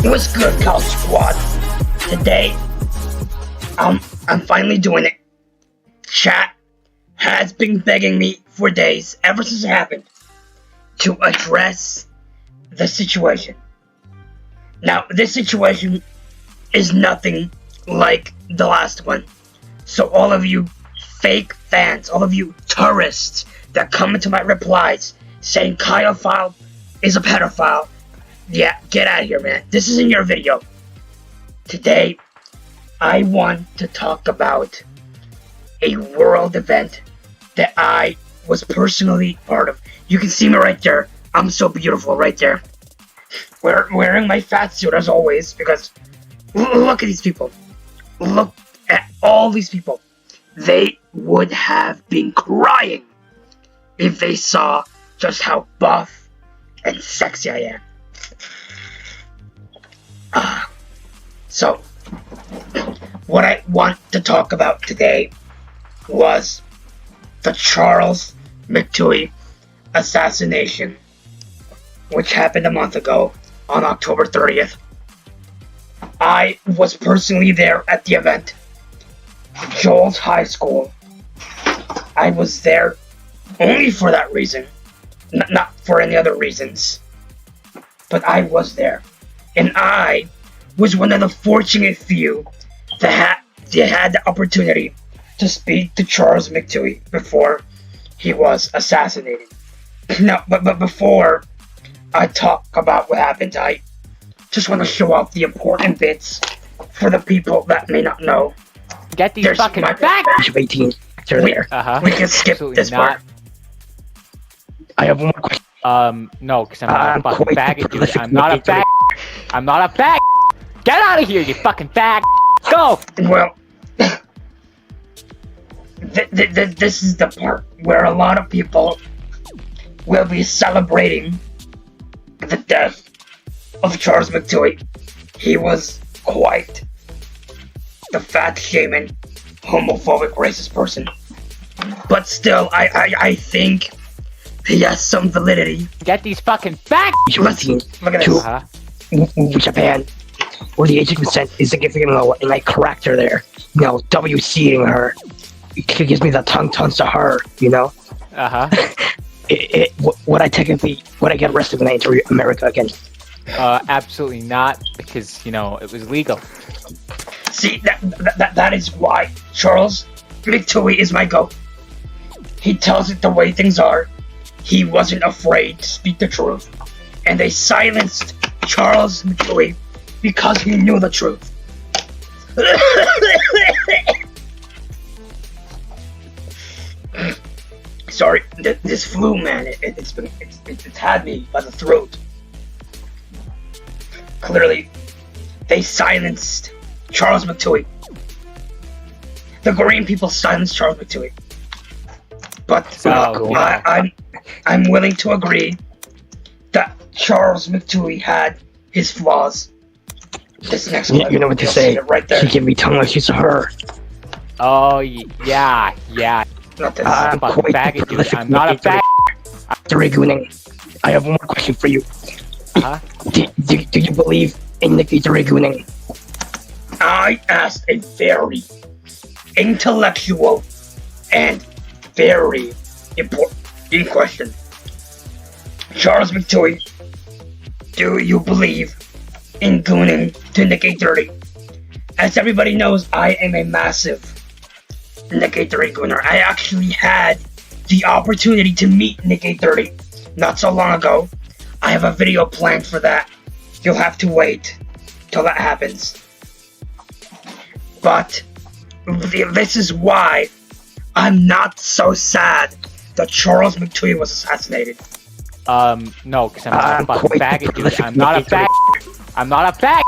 What's good, College Squad? Today, I'm finally doing it. Chat has been begging me for days, ever since it happened, to address the situation. Now, this situation is nothing like the last one. So all of you fake fans, all of you tourists that come into my replies saying Kyophile is a pedophile, yeah, get out of here, man. This isn't your video. Today, I want to talk about a world event that I was personally part of. You can see me right there. I'm so beautiful right there. Wearing my fat suit as always, because look at these people. Look at all these people. They would have been crying if they saw just how buff and sexy I am. So, what I want to talk about today was the Charles McTooey assassination, which happened a month ago on October 30th. I was personally there at the event, Joel's High School. I was there only for that reason, not for any other reasons, but I was there. And I was one of the fortunate few that had the opportunity to speak to Charles McTooey before he was assassinated. Now, but before I talk about what happened, I just want to show off the important bits for the people that may not know. Get these fucking back! 18. We can skip Absolutely this not. part. I have one more question. No, because I'm not a fucking faggot, dude. I'm not a fag. I'm not a fag. Get out of here, you fucking fag. Go! Well, this is the part where a lot of people will be celebrating the death of Charles McTooey. He was quite the fat shaming, homophobic, racist person. But still, I think he has some validity. Get these fucking fag. Look at this. Japan, where the age of consent is significantly lower, and I correct her there. You know, WCing her. It gives me the tongue to her, you know? Would I get arrested when I enter America again? Absolutely not, because, you know, it was legal. See, that is why Charles McTooey is my GOAT. He tells it the way things are. He wasn't afraid to speak the truth. And they silenced Charles McTooey because he knew the truth. Sorry, this flu, man, it's had me by the throat. Clearly, they silenced Charles McTooey. The Korean people silenced Charles McTooey. But I'm willing to agree that Charles McTooey had his flaws. This next clip, you know what to say. Right there. She gave me tongue like she's a her. Oh, yeah. Not this. I'm a fucking faggot, dude. I'm not a fag. Dragooning. I have one more question for you. Do you believe in Nikki Dragooning? I asked a very intellectual and very important question. Charles McTooey, do you believe in gooning to Nick 830? As everybody knows, I am a massive Nick 830 gooner. I actually had the opportunity to meet Nick 830 not so long ago. I have a video planned for that. You'll have to wait till that happens. But this is why I'm not so sad that Charles McTooey was assassinated. No, because I'm not a fucking faggot, dude. I'm not a fag. I'm not a fag.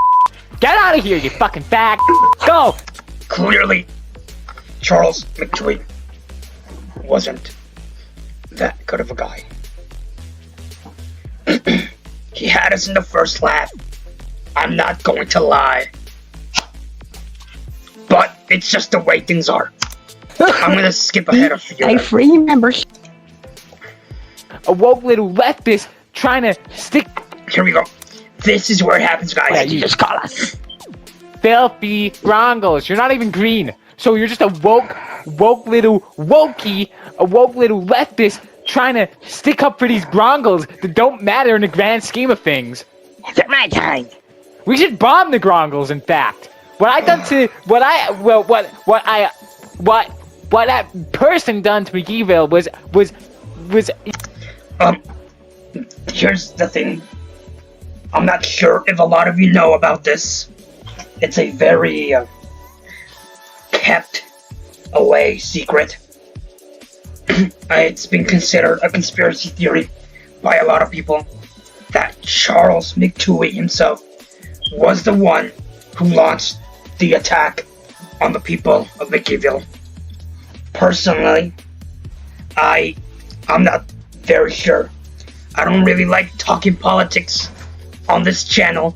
Get out of here, you fucking fag. Go! Clearly, Charles McTooey wasn't that good of a guy. He had us in the first lap. I'm not going to lie. but it's just the way things are. I'm gonna skip ahead of you. Hey, free members. A woke little leftist trying to stick. Here we go. This is where it happens, guys. Yeah, You just call us. Filthy grongles. You're not even green. So you're just a woke little wokey, a woke little leftist trying to stick up for these grongles that don't matter in the grand scheme of things. It's my time. We should bomb the grongles, in fact. What that person done to McGeeville was Here's the thing. I'm not sure if a lot of you know about this. It's a very kept away secret. It's been considered a conspiracy theory by a lot of people that Charles McTooey himself was the one who launched the attack on the people of McGeeville. Personally, I'm not very sure. I don't really like talking politics on this channel.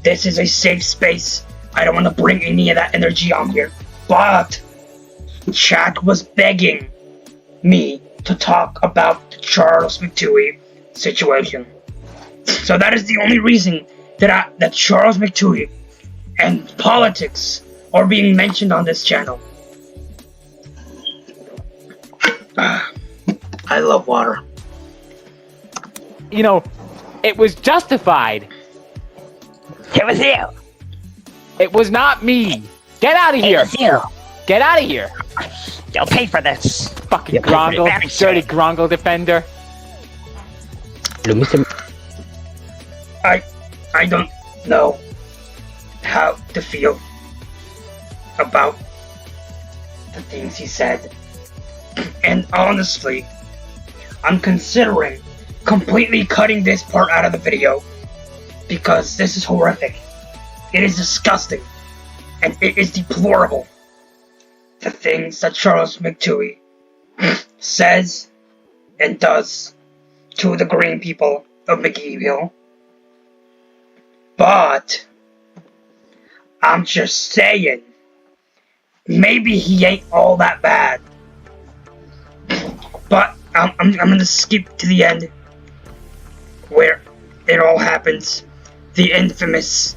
This is a safe space. I don't want to bring any of that energy on here. But chat was begging me to talk about the Charles McTooey situation. So that is the only reason that Charles McTooey and politics are being mentioned on this channel. I love water. You know, it was justified. It was you. It was not me. Get out of here. It was you. Get out of here. You'll pay for this. Fucking You'll pay for grongle. it. Dirty grongle defender. I don't know how to feel about the things he said. And honestly, I'm considering completely cutting this part out of the video because this is horrific. It is disgusting. And it is deplorable. The things that Charles McTooey says and does to the green people of McGeeville. But I'm just saying, maybe he ain't all that bad. But I'm gonna skip to the end where it all happens. The infamous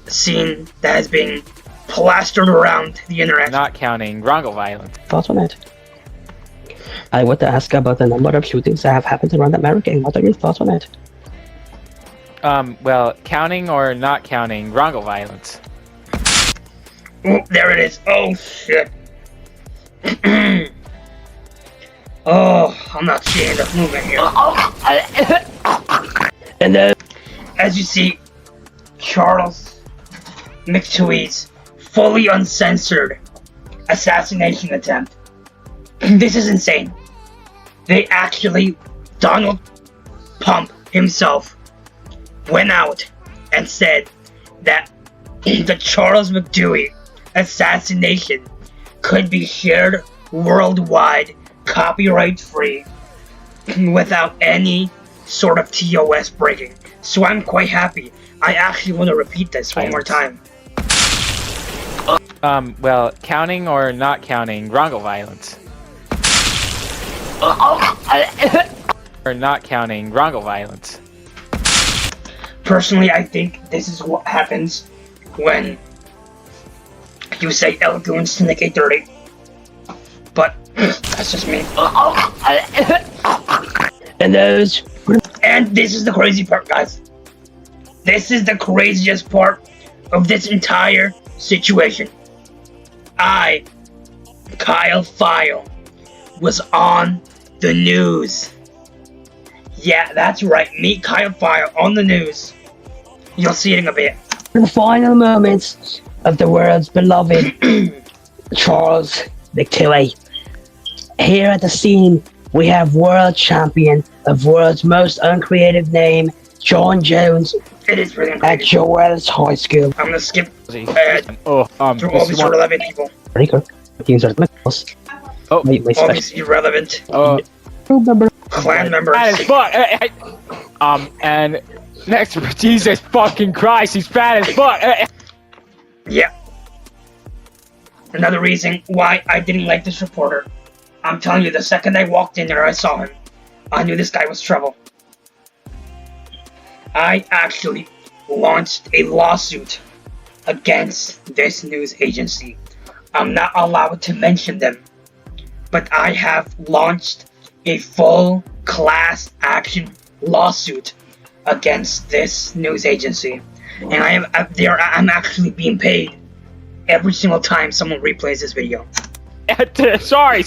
scene that has been plastered around the internet. Not counting grongle violence. Thoughts on it? I want to ask about the number of shootings that have happened around America. What are your thoughts on it? Well, counting or not counting grongle violence. Oh, there it is. Oh, shit. Oh, I'm not seeing enough movement here. And then, as you see, Charles McTooey's fully uncensored assassination attempt. This is insane. They actually, Donald Pump himself went out and said that the Charles McTooey assassination could be shared worldwide, copyright free, without any sort of TOS breaking. So I'm quite happy. I actually want to repeat this one more time. Well, counting or not counting grongle violence. Or not counting grongle violence. Personally, I think this is what happens when you say El Goons to Nick 830. But that's just me. and those. And this is the crazy part, guys. This is the craziest part of this entire situation. I, Kyle File, was on the news. Yeah, that's right. Me, Kyle File, on the news. You'll see it in a bit. The final moments of the world's beloved Charles McTooey. Here at the scene, we have world champion of world's most uncreative name, John Jones, It is really at incredible. Joel's High School. I'm gonna skip ahead Oh, through all these irrelevant people. Breaker. Teams are the Oh. my All special these irrelevant crew member. clan members. Fat as fuck. And next, Jesus fucking Christ, he's fat as fuck. Yeah. Another reason why I didn't like this reporter. I'm telling you, the second I walked in there, I saw him. I knew this guy was trouble. I actually launched a lawsuit against this news agency. I'm not allowed to mention them, but I have launched a full class action lawsuit against this news agency, and I'm actually being paid every single time someone replays this video. Sorry.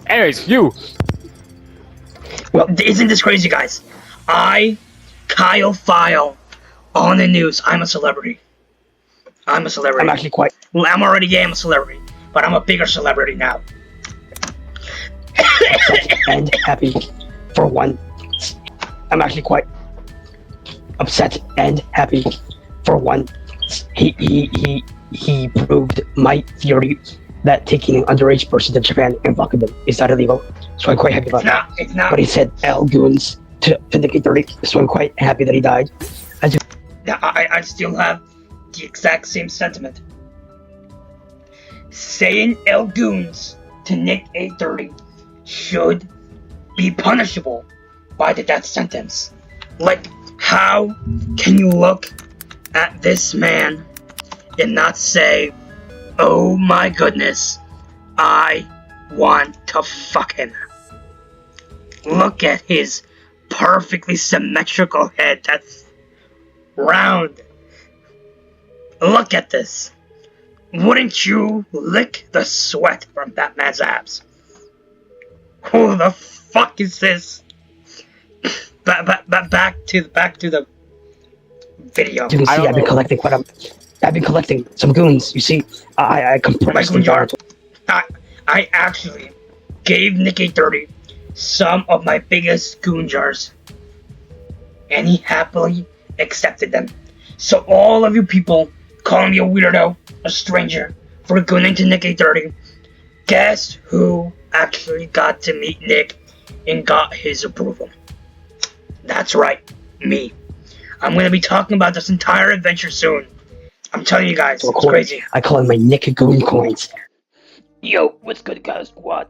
Anyways, you. Well, isn't this crazy, guys? Kyle File, on the news. I'm a celebrity. I'm a celebrity. I'm actually quite. Well, I'm a celebrity, but I'm a bigger celebrity now. And happy for one. I'm actually quite upset and happy for one. He proved my theory that taking an underage person to Japan and fucking them is not illegal. So I'm quite happy about that. It's not. But he said L goons to Nick 30, so I'm quite happy that he died. I still have the exact same sentiment. Saying L goons to Nick 830 should be punishable by the death sentence. Like, how can you look at this man and not say, oh my goodness, I want to fuck him? Look at his perfectly symmetrical head that's round. Look at this. Wouldn't you lick the sweat from that man's abs? Who the fuck is this? Back to the video. You can see I've been collecting some goons. You see, I compressed My goon jar. them. I actually gave Nick 830 some of my biggest goon jars, and he happily accepted them. So all of you people calling me a weirdo, a stranger, for gooning to Nick 830, guess who actually got to meet Nick and got his approval? That's right, me. I'm going to be talking about this entire adventure soon. I'm telling you guys, it's crazy. I call them my Nick Goon coins. Yo, what's good, guys? Squad?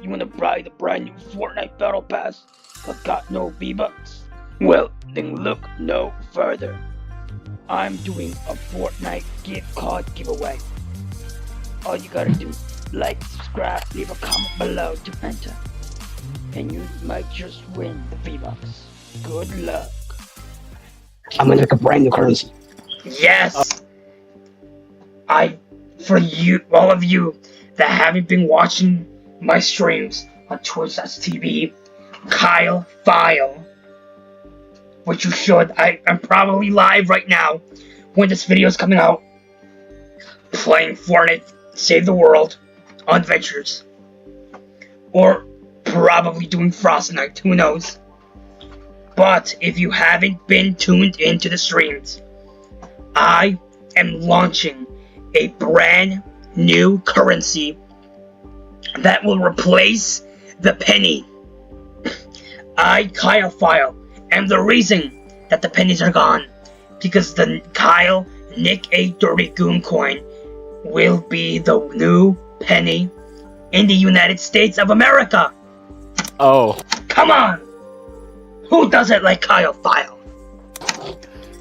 You wanna buy the brand new Fortnite Battle Pass but got no V-Bucks? Well, then look no further. I'm doing a Fortnite gift card giveaway. All you gotta do, like, subscribe, leave a comment below to enter, and you might just win the V-Bucks. Good luck. I'm gonna make a brand new currency. Yes! For you, all of you that haven't been watching my streams on Twitch.tv, Kyle File, which you should. I'm probably live right now when this video is coming out, playing Fortnite Save the World on Adventures, or probably doing Frost Night, who knows. But if you haven't been tuned into the streams, I am launching a brand new currency that will replace the penny. Kyle File, am the reason that the pennies are gone, because the Kyle Nick 830 Goon coin will be the new penny in the United States of America. Oh. Come on! Who does it like Kyle File?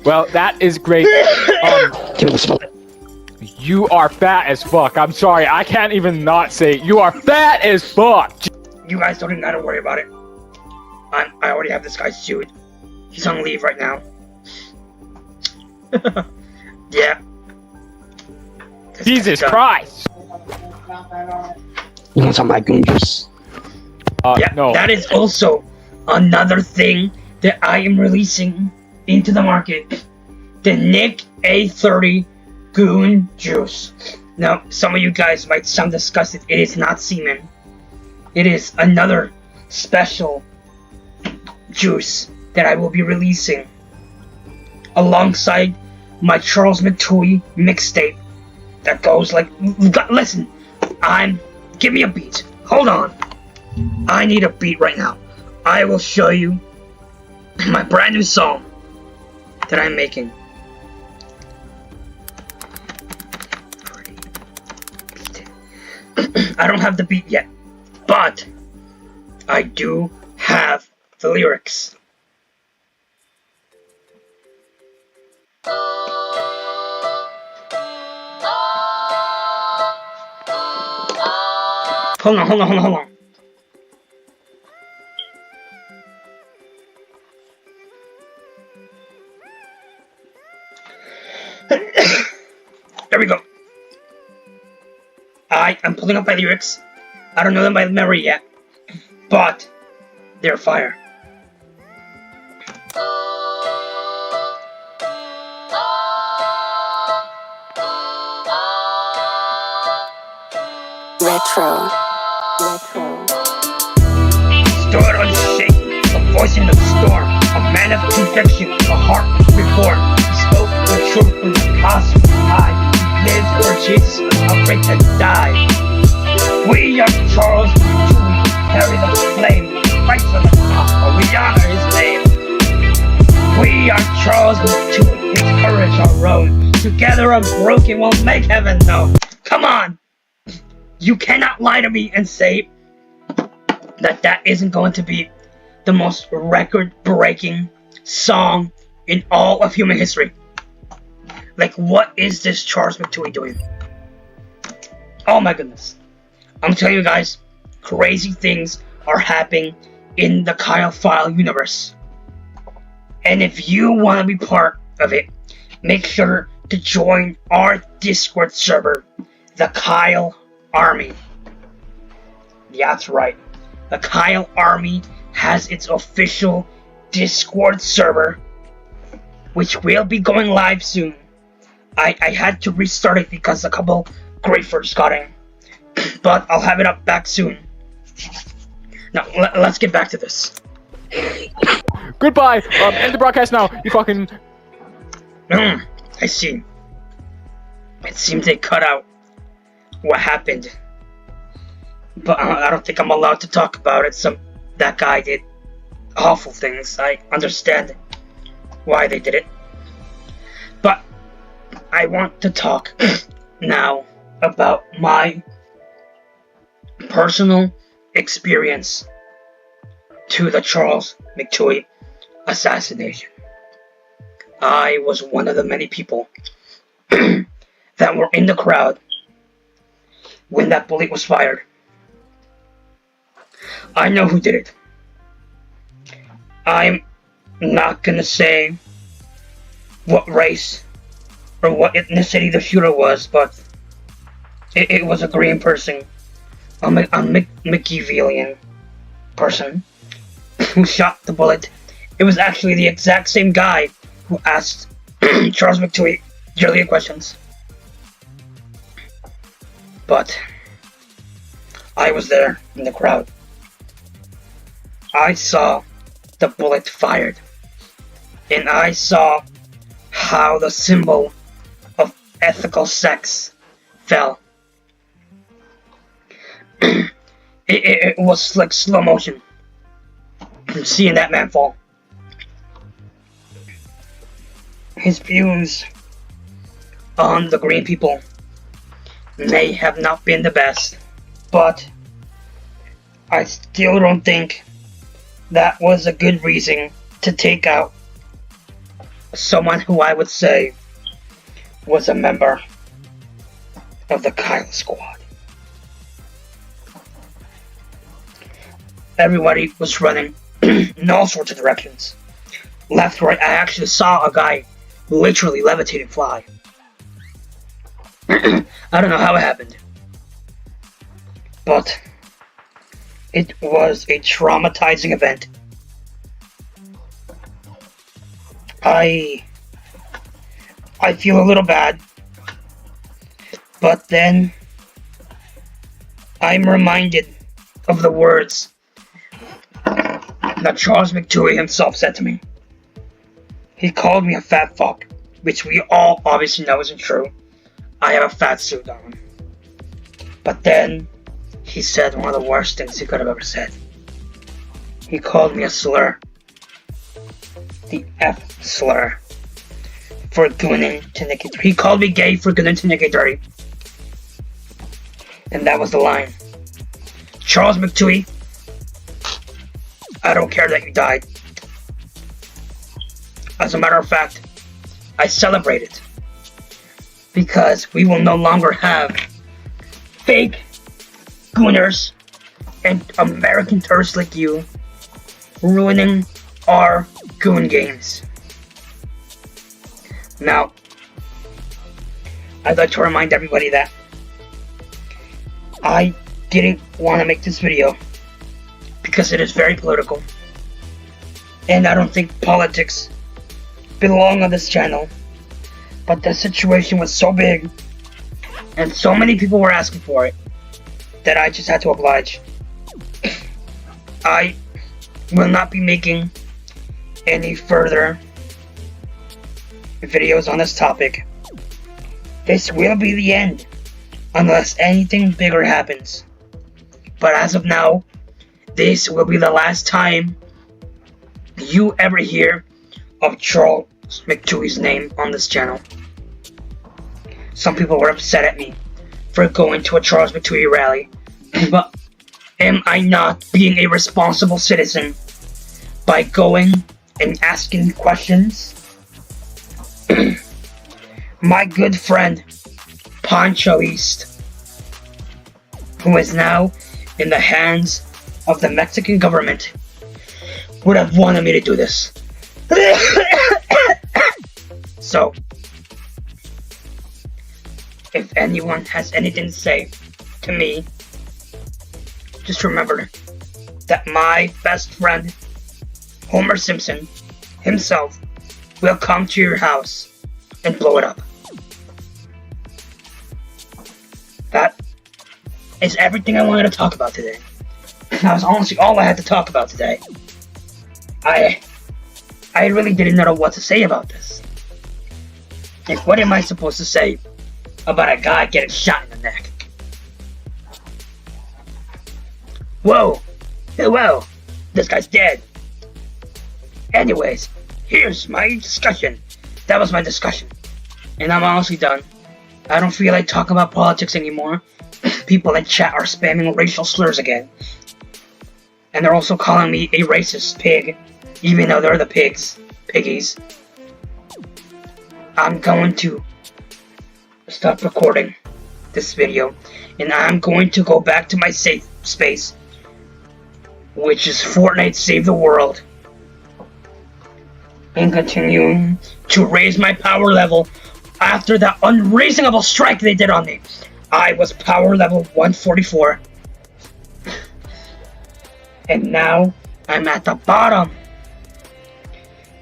Well, that is great. You are fat as fuck. I'm sorry, I can't even not say it. You are fat as fuck. You guys don't even gotta worry about it. I already have this guy sued. He's on leave right now. Yeah. Jesus Christ. You want some of my goon juice? Yeah, no. that is also another thing that I am releasing into the market. The Nick A30 Goon Juice. Now, some of you guys might sound disgusted. It is not semen. It is another special juice that I will be releasing alongside my Charles McTooey mixtape that goes like, listen, give me a beat. Hold on. I need a beat right now. I will show you my brand new song that I'm making. I don't have the beat yet, but I do have the lyrics. Hold on. There we go. I am pulling up my lyrics. I don't know them by memory yet, but they're fire. Retro. Stood unshaken, a voice in the storm, a man of conviction, a heart reformed. He spoke the truth when the cost was high. He lived for Jesus, afraid to die. We are Charles McTooey, carry the flame, fight for the gospel, we honor his name. We are Charles McTooey, his courage our own. Together unbroken, we'll make heaven known. Come on! You cannot lie to me and say that isn't going to be the most record-breaking song in all of human history. Like, what is this Charles McTooey doing? Oh my goodness. I'm telling you guys, crazy things are happening in the Kyle File universe. And if you want to be part of it, make sure to join our Discord server, the Kyle Army. Yeah, that's right. The Kyle Army has its official Discord server, which will be going live soon. I had to restart it because a couple griefers got in, but I'll have it up back soon. Now, let's get back to this. Goodbye. End the broadcast now. You fucking. I see. It seems they cut out what happened, but I don't think I'm allowed to talk about it. That guy did awful things. I understand why they did it, but I want to talk now about my personal experience to the Charles McTooey assassination. I was one of the many people that were in the crowd when that bullet was fired. I know who did it. I'm not gonna say what race or what ethnicity the shooter was, but it was a green person, a Machiavellian person who shot the bullet. It was actually the exact same guy who asked Charles McTooey earlier questions. But I was there in the crowd. I saw the bullet fired, and I saw how the symbol of ethical sex fell. It was like slow motion, seeing that man fall. His views on the green people may have not been the best, but I still don't think that was a good reason to take out someone who I would say was a member of the Kyle Squad. Everybody was running in all sorts of directions. Left, right. I actually saw a guy literally levitating fly. I don't know how it happened, but it was a traumatizing event. I feel a little bad, but then I'm reminded of the words that Charles McTooey himself said to me. He called me a fat fuck, which we all obviously know isn't true. I have a fat suit on. But then he said one of the worst things he could have ever said. He called me a slur. The F slur. For gunning to Nicky. He called me gay for gunning to Nicky dirty. And that was the line. Charles McTooey, I don't care that you died. As a matter of fact, I celebrate it. Because we will no longer have fake gooners and American tourists like you ruining our goon games. Now, I'd like to remind everybody that I didn't want to make this video because it is very political, and I don't think politics belong on this channel. But the situation was so big and so many people were asking for it that I just had to oblige. I will not be making any further videos on this topic. This will be the end unless anything bigger happens. But as of now, this will be the last time you ever hear of Charles McTooey's name on this channel. Some people were upset at me for going to a Charles McTooey rally, but am I not being a responsible citizen by going and asking questions? My good friend Poncho East, who is now in the hands of the Mexican government, would have wanted me to do this. So, if anyone has anything to say to me, just remember that my best friend, Homer Simpson, himself, will come to your house and blow it up. That is everything I wanted to talk about today. That was honestly all I had to talk about today. I really didn't know what to say about this. Like, what am I supposed to say about a guy getting shot in the neck? Whoa, this guy's dead. Anyways, here's my discussion. That was my discussion. And I'm honestly done. I don't feel like talking about politics anymore. People in chat are spamming racial slurs again. And they're also calling me a racist pig, even though they're the piggies. I'm going to stop recording this video, and I'm going to go back to my safe space, which is Fortnite Save the World, and continuing to raise my power level after that unreasonable strike they did on me. I was power level 144, and now I'm at the bottom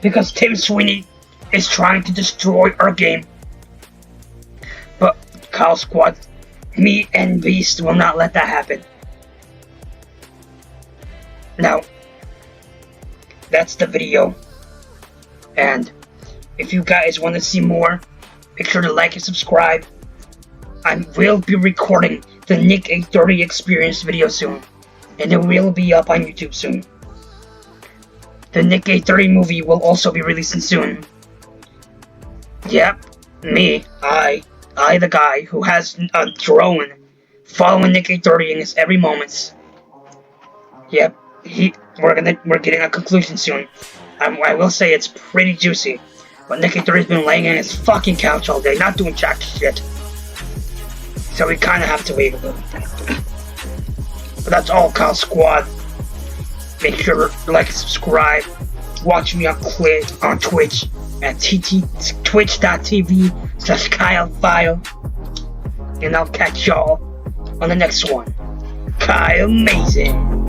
because Tim Sweeney is trying to destroy our game. But Kyle Squad, me and Beast will not let that happen. Now, that's the video. And if you guys want to see more, make sure to like and subscribe. I will be recording the Nick 830 Experience video soon, and it will be up on YouTube soon. The Nick 830 movie will also be releasing soon. Yep, me, I the guy who has a drone following Nick 830 in his every moment. Yep, we're getting a conclusion soon. I will say it's pretty juicy, but Nick 830's been laying in his fucking couch all day, not doing jack shit. So we kinda have to wait a little. But that's all, Kyle Squad. Make sure to like and subscribe. Watch me on Twitch at twitch.tv/KyleFile. And I'll catch y'all on the next one. Kyle Amazing.